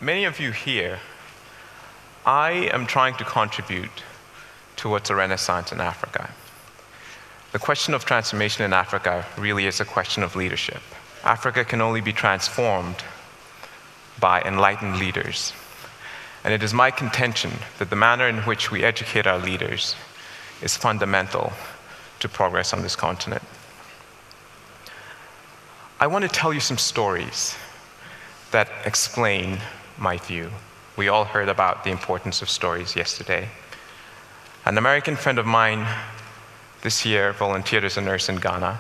many of you here, I am trying to contribute towards a renaissance in Africa. The question of transformation in Africa really is a question of leadership. Africa can only be transformed by enlightened leaders. And it is my contention that the manner in which we educate our leaders is fundamental to progress on this continent. I want to tell you some stories that explain my view. We all heard about the importance of stories yesterday. An American friend of mine this year volunteered as a nurse in Ghana.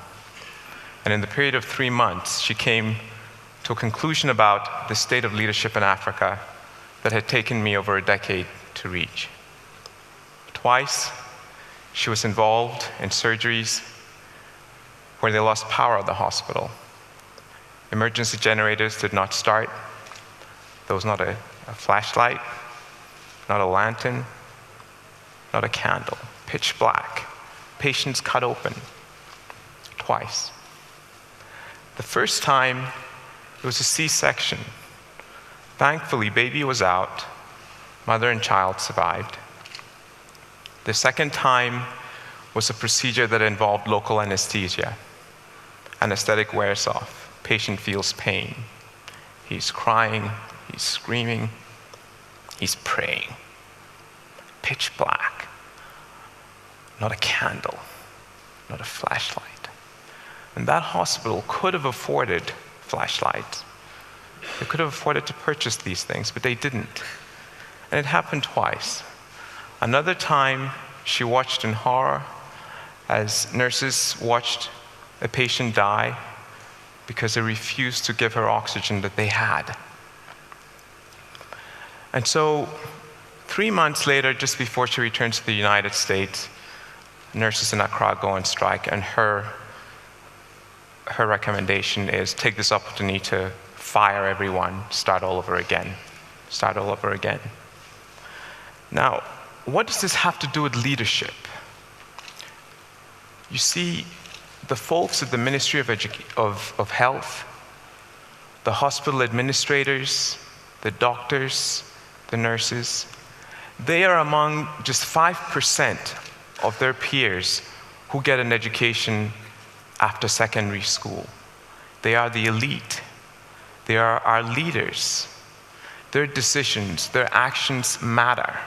And in the period of 3 months, she came to a conclusion about the state of leadership in Africa that had taken me over a decade to reach. Twice, she was involved in surgeries where they lost power at the hospital. Emergency generators did not start. There was not a flashlight, not a lantern, not a candle. Pitch black. Patients cut open. Twice. The first time, it was a C-section. Thankfully, baby was out. Mother and child survived. The second time was a procedure that involved local anesthesia. Anesthetic wears off. Patient feels pain. He's crying, he's screaming, he's praying. Pitch black. Not a candle, not a flashlight. And that hospital could have afforded flashlights. They could have afforded to purchase these things, but they didn't. And it happened twice. Another time, she watched in horror as nurses watched a patient die because they refused to give her oxygen that they had. And so, 3 months later, just before she returned to the United States, nurses in Accra go on strike, and her recommendation is take this opportunity to fire everyone, start all over again. Start all over again. Now, what does this have to do with leadership? You see, the folks at the Ministry of Health, the hospital administrators, the doctors, the nurses, they are among just 5% of their peers who get an education after secondary school. They are the elite. They are our leaders. Their decisions, their actions matter.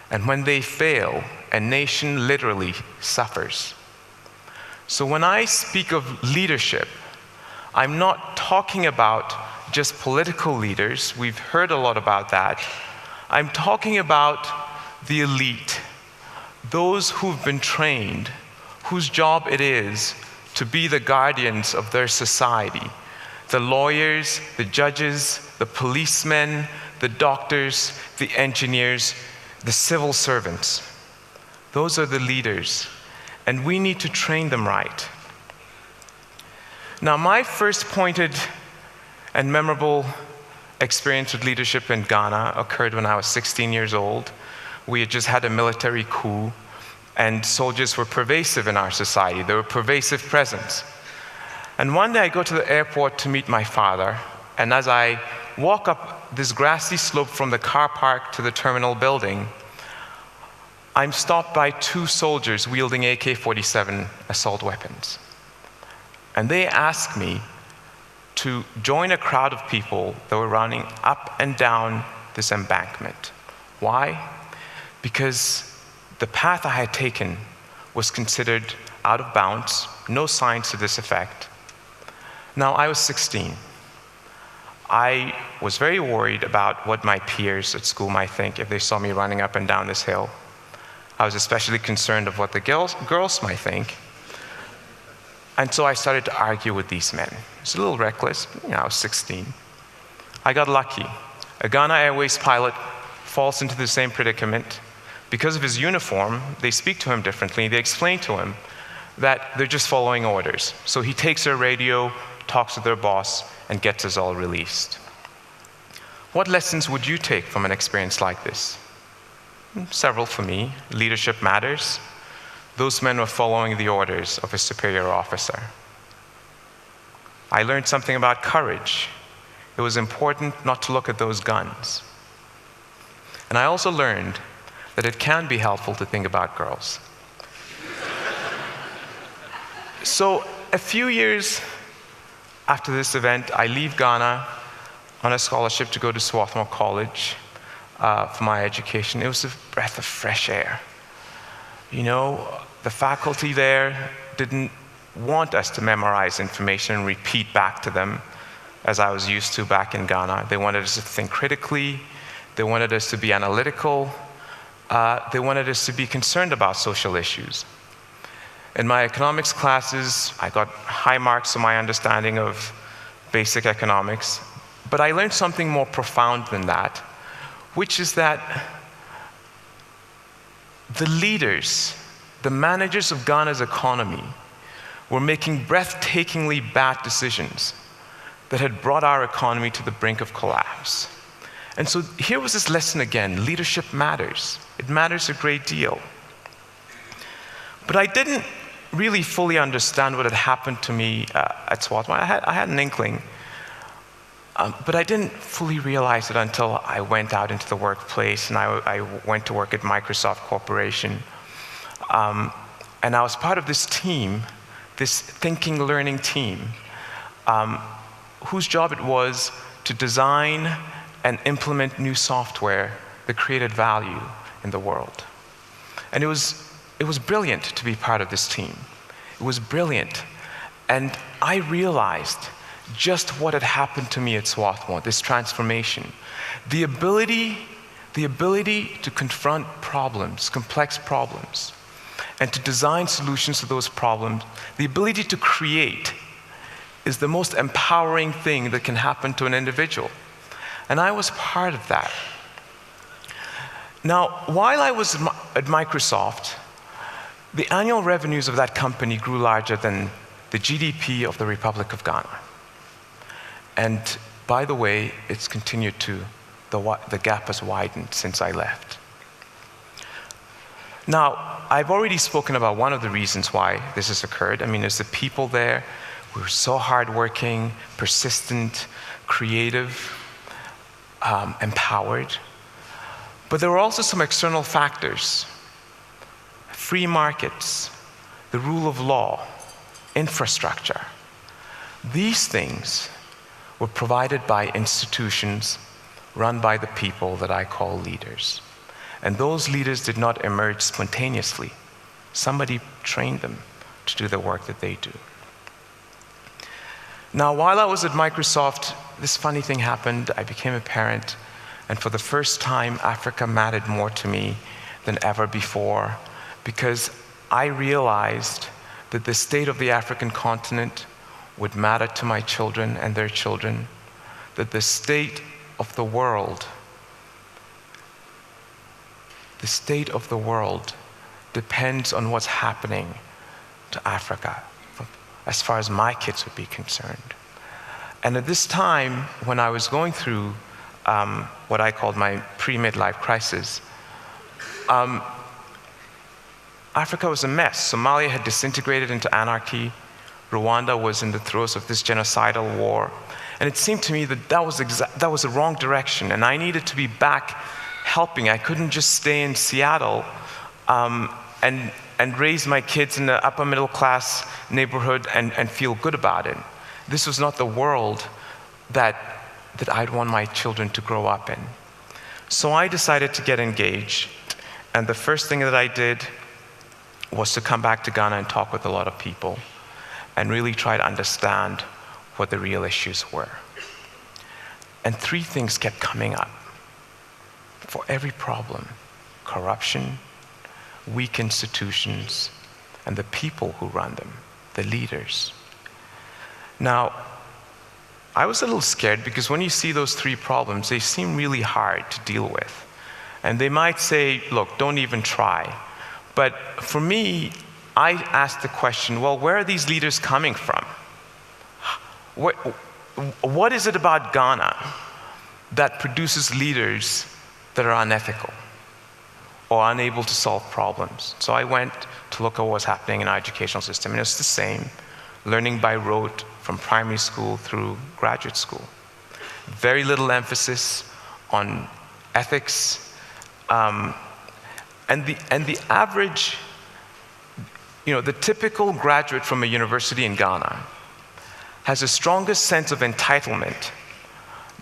And when they fail, a nation literally suffers. So when I speak of leadership, I'm not talking about just political leaders. We've heard a lot about that. I'm talking about the elite, those who've been trained, whose job it is to be the guardians of their society. The lawyers, the judges, the policemen, the doctors, the engineers, the civil servants. Those are the leaders, and we need to train them right. Now, my first pointed and memorable experience with leadership in Ghana occurred when I was 16 years old. We had just had a military coup, and soldiers were pervasive in our society. They were a pervasive presence. And one day I go to the airport to meet my father, and as I walk up this grassy slope from the car park to the terminal building, I'm stopped by 2 soldiers wielding AK-47 assault weapons. And they ask me to join a crowd of people that were running up and down this embankment. Why? Because the path I had taken was considered out of bounds, no signs to this effect. Now, I was 16. I was very worried about what my peers at school might think if they saw me running up and down this hill. I was especially concerned of what the girls might think. And so I started to argue with these men. It's a little reckless, but, I was 16. I got lucky. A Ghana Airways pilot falls into the same predicament. Because of his uniform, they speak to him differently. They explain to him that they're just following orders. So he takes their radio, talks to their boss, and gets us all released. What lessons would you take from an experience like this? Several for me. Leadership matters. Those men were following the orders of a superior officer. I learned something about courage. it was important not to look at those guns. And I also learned that it can be helpful to think about girls. So a few years after this event, I leave Ghana on a scholarship to go to Swarthmore College for my education. It was a breath of fresh air. You know, the faculty there didn't want us to memorize information and repeat back to them as I was used to back in Ghana. They wanted us to think critically. They wanted us to be analytical. They wanted us to be concerned about social issues. In my economics classes, I got high marks on my understanding of basic economics, but I learned something more profound than that, which is that the leaders, the managers of Ghana's economy, were making breathtakingly bad decisions that had brought our economy to the brink of collapse. And so here was this lesson again: leadership matters. It matters a great deal. But I didn't really fully understand what had happened to me at Swarthmore. I had an inkling, but I didn't fully realize it until I went out into the workplace and I went to work at Microsoft Corporation. And I was part of this team, this thinking, learning team, whose job it was to design and implement new software that created value in the world. And it was brilliant to be part of this team. It was brilliant. And I realized just what had happened to me at Swarthmore, this transformation. The ability to confront problems, complex problems, and to design solutions to those problems, the ability to create, is the most empowering thing that can happen to an individual. And I was part of that. Now, while I was at Microsoft, the annual revenues of that company grew larger than the GDP of the Republic of Ghana. And by the way, it's continued to, the gap has widened since I left. Now, I've already spoken about one of the reasons why this has occurred. I mean, there's the people there who are so hardworking, persistent, creative, empowered. But there were also some external factors: free markets, the rule of law, infrastructure. These things were provided by institutions run by the people that I call leaders. And those leaders did not emerge spontaneously. Somebody trained them to do the work that they do. Now, while I was at Microsoft, this funny thing happened. I became a parent, and for the first time, Africa mattered more to me than ever before, because I realized that the state of the African continent would matter to my children and their children, that the state of the world depends on what's happening to Africa, as far as my kids would be concerned. And at this time, when I was going through what I called my pre-midlife crisis, Africa was a mess. Somalia had disintegrated into anarchy. Rwanda was in the throes of this genocidal war. And it seemed to me that that was the wrong direction, and I needed to be back helping. I couldn't just stay in Seattle and raise my kids in the upper middle class neighborhood and feel good about it. This was not the world that I'd want my children to grow up in. So I decided to get engaged, and the first thing that I did was to come back to Ghana and talk with a lot of people and really try to understand what the real issues were. And three things kept coming up for every problem: corruption, weak institutions, and the people who run them, the leaders. Now, I was a little scared because when you see those three problems, they seem really hard to deal with. And they might say, look, don't even try. But for me, I asked the question, well, where are these leaders coming from? What is it about Ghana that produces leaders that are unethical or unable to solve problems? So I went to look at what was happening in our educational system, and it's the same, learning by rote from primary school through graduate school. very little emphasis on ethics. And the average, the typical graduate from a university in Ghana has a stronger sense of entitlement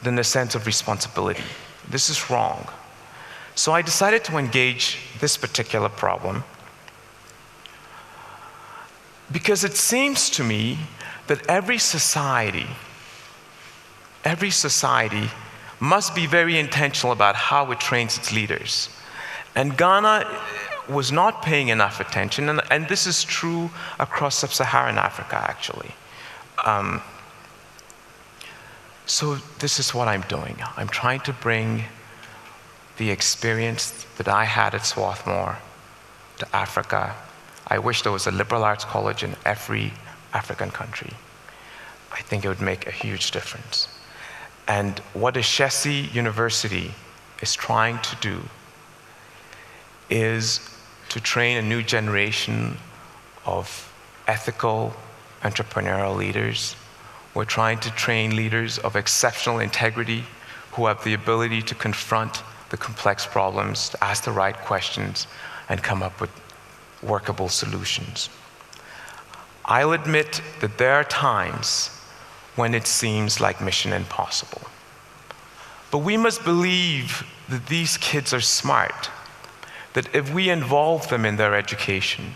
than a sense of responsibility. This is wrong. So I decided to engage this particular problem because it seems to me that every society must be very intentional about how it trains its leaders. And Ghana was not paying enough attention, and this is true across sub-Saharan Africa, actually. So this is what I'm doing. I'm trying to bring the experience that I had at Swarthmore to Africa. I wish there was a liberal arts college in every African country. I think it would make a huge difference. And what Ashesi University is trying to do is to train a new generation of ethical, entrepreneurial leaders. We're trying to train leaders of exceptional integrity who have the ability to confront the complex problems, to ask the right questions, and come up with workable solutions. I'll admit that there are times when it seems like mission impossible. But we must believe that these kids are smart, that if we involve them in their education,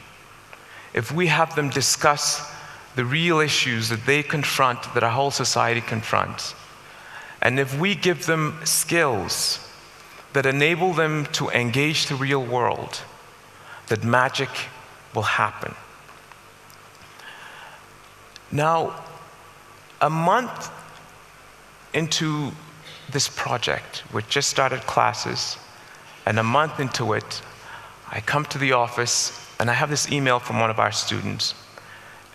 if we have them discuss the real issues that they confront, that our whole society confronts, and if we give them skills that enable them to engage the real world, that magic will happen. Now, a month into this project, we just started classes, and a month into it, I come to the office and I have this email from one of our students,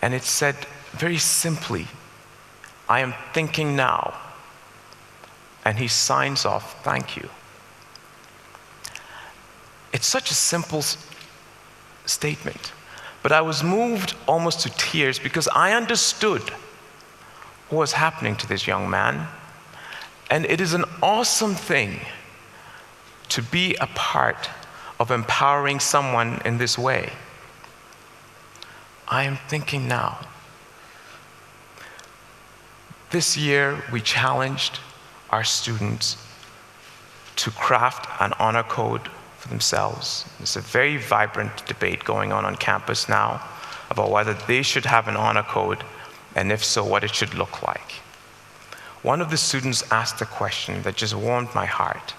and it said very simply, "I am thinking now." And he signs off, "Thank you." It's such a simple statement, but I was moved almost to tears because I understood what was happening to this young man. And it is an awesome thing to be a part of empowering someone in this way. I am thinking now. This year, we challenged our students to craft an honor code for themselves. There's a very vibrant debate going on campus now about whether they should have an honor code, and if so, what it should look like. One of the students asked a question that just warmed my heart.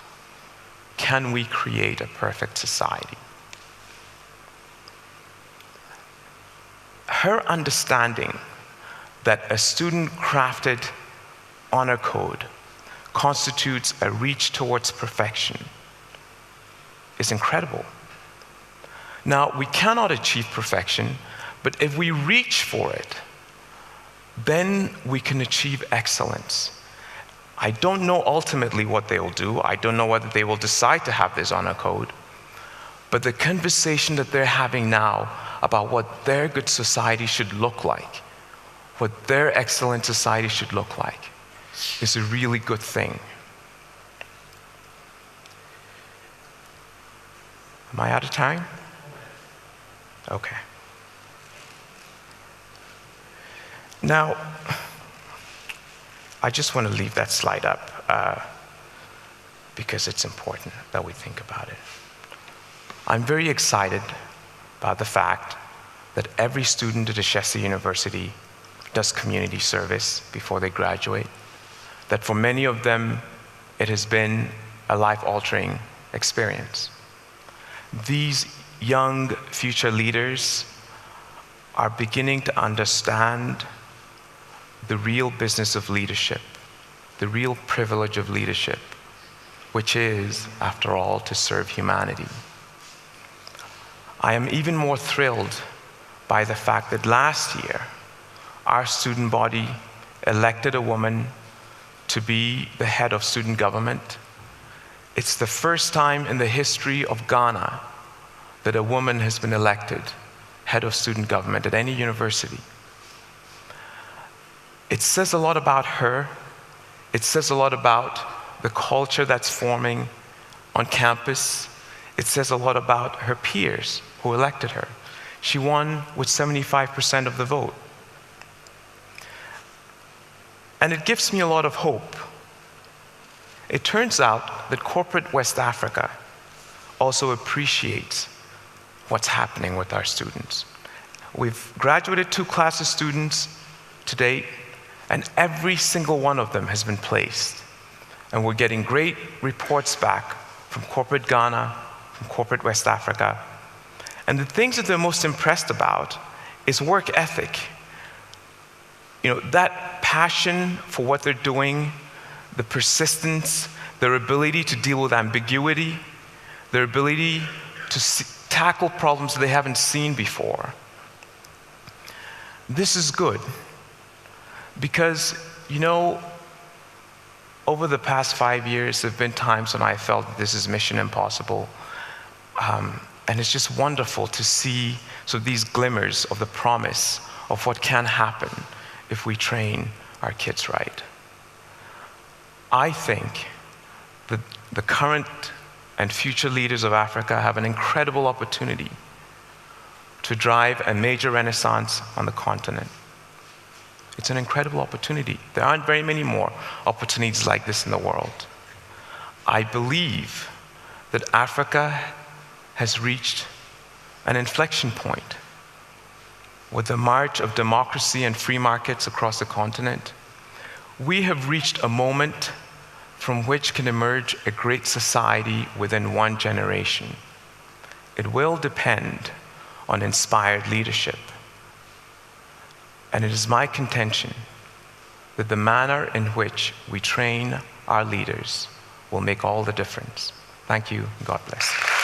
Can we create a perfect society? Her understanding that a student-crafted honor code constitutes a reach towards perfection is incredible. Now, we cannot achieve perfection, but if we reach for it, then we can achieve excellence. I don't know ultimately what they will do. I don't know whether they will decide to have this honor code, but the conversation that they're having now about what their good society should look like, what their excellent society should look like, is a really good thing. Am I out of time? Okay. Now, I just want to leave that slide up because it's important that we think about it. I'm very excited about the fact that every student at Ashesi University does community service before they graduate, that for many of them, it has been a life-altering experience. These young future leaders are beginning to understand the real business of leadership, the real privilege of leadership, which is, after all, to serve humanity. I am even more thrilled by the fact that last year, our student body elected a woman to be the head of student government. It's the first time in the history of Ghana that a woman has been elected head of student government at any university. It says a lot about her. It says a lot about the culture that's forming on campus. It says a lot about her peers who elected her. She won with 75% of the vote. And it gives me a lot of hope. It turns out that corporate West Africa also appreciates what's happening with our students. We've graduated 2 classes of students to date, and every single one of them has been placed. And we're getting great reports back from corporate Ghana, from corporate West Africa. And the things that they're most impressed about is work ethic. That passion for what they're doing, the persistence, their ability to deal with ambiguity, their ability to tackle problems that they haven't seen before. This is good because, over the past 5 years, there have been times when I felt that this is mission impossible. And it's just wonderful to see these glimmers of the promise of what can happen if we train our kids right. I think that the current and future leaders of Africa have an incredible opportunity to drive a major renaissance on the continent. It's an incredible opportunity. There aren't very many more opportunities like this in the world. I believe that Africa has reached an inflection point with the march of democracy and free markets across the continent. We have reached a moment from which can emerge a great society within one generation. It will depend on inspired leadership. And it is my contention that the manner in which we train our leaders will make all the difference. Thank you. God bless.